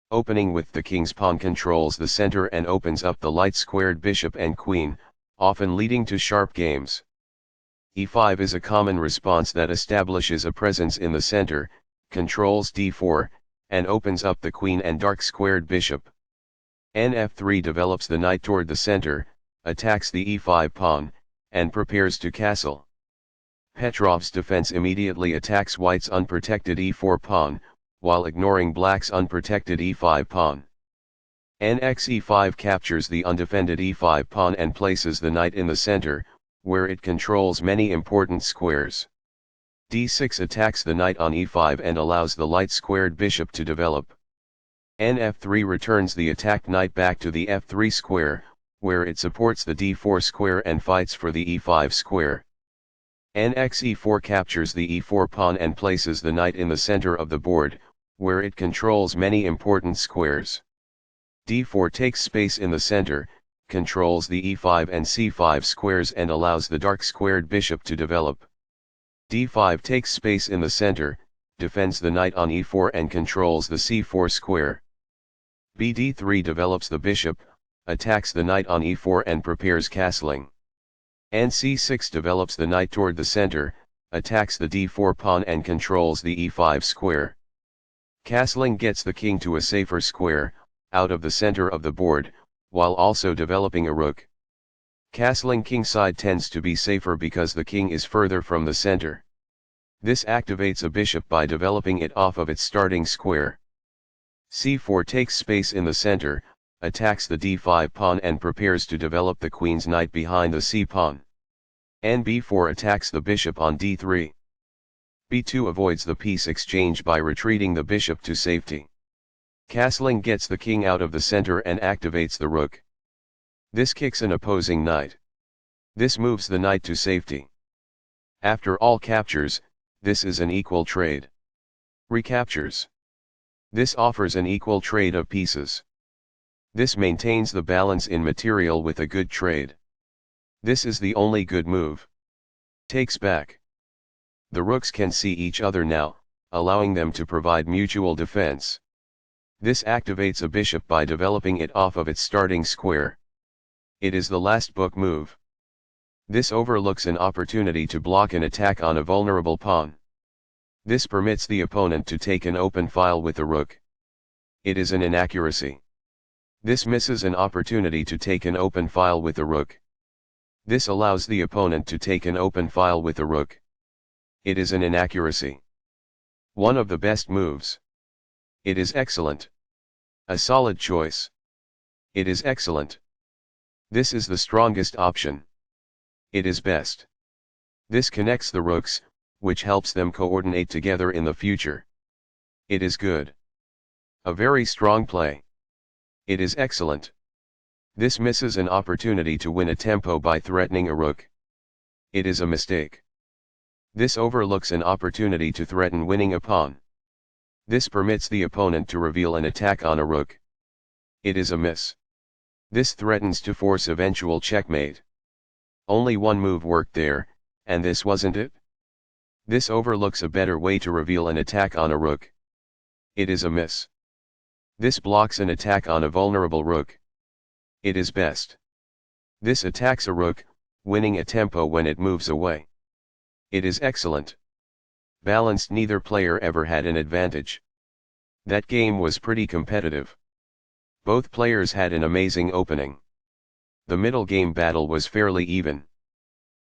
Opening with the king's pawn controls the center and opens up the light-squared bishop and queen, often leading to sharp games. e5 is a common response that establishes a presence in the center, controls d4, and opens up the queen and dark-squared bishop. F3 develops the knight toward the center, attacks the e5 pawn, and prepares to castle. Petrov's defense immediately attacks white's unprotected e4 pawn, while ignoring black's unprotected e5 pawn. e5 captures the undefended e5 pawn and places the knight in the center, where it controls many important squares. d6 attacks the knight on e5 and allows the light-squared bishop to develop. F3 returns the attacked knight back to the f3 square, where it supports the d4 square and fights for the e5 square. e4 captures the e4 pawn and places the knight in the center of the board, where it controls many important squares. d4 takes space in the center, controls the e5 and c5 squares and allows the dark-squared bishop to develop. d5 takes space in the center, defends the knight on e4 and controls the c4 square. d3 develops the bishop, attacks the knight on e4 and prepares castling. c6 develops the knight toward the center, attacks the d4 pawn and controls the e5 square. Castling gets the king to a safer square, out of the center of the board, while also developing a rook. Castling kingside tends to be safer because the king is further from the center. This activates a bishop by developing it off of its starting square. c4 takes space in the center, attacks the d5 pawn and prepares to develop the queen's knight behind the c pawn. b4 attacks the bishop on d3. b2 avoids the piece exchange by retreating the bishop to safety. Castling gets the king out of the center and activates the rook. This kicks an opposing knight. This moves the knight to safety. After all captures, this is an equal trade. Recaptures. This offers an equal trade of pieces. This maintains the balance in material with a good trade. This is the only good move. Takes back. The rooks can see each other now, allowing them to provide mutual defense. This activates a bishop by developing it off of its starting square. It is the last book move. This overlooks an opportunity to block an attack on a vulnerable pawn. This permits the opponent to take an open file with the rook. It is an inaccuracy. This misses an opportunity to take an open file with the rook. This allows the opponent to take an open file with the rook. It is an inaccuracy. One of the best moves. It is excellent. A solid choice. It is excellent. This is the strongest option. It is best. This connects the rooks, which helps them coordinate together in the future. It is good. A very strong play. It is excellent. This misses an opportunity to win a tempo by threatening a rook. It is a mistake. This overlooks an opportunity to threaten winning a pawn. This permits the opponent to reveal an attack on a rook. It is a miss. This threatens to force eventual checkmate. Only one move worked there, and this wasn't it? This overlooks a better way to reveal an attack on a rook. It is a miss. This blocks an attack on a vulnerable rook. It is best. This attacks a rook, winning a tempo when it moves away. It is excellent. Balanced. Neither player ever had an advantage. That game was pretty competitive. Both players had an amazing opening. The middle game battle was fairly even.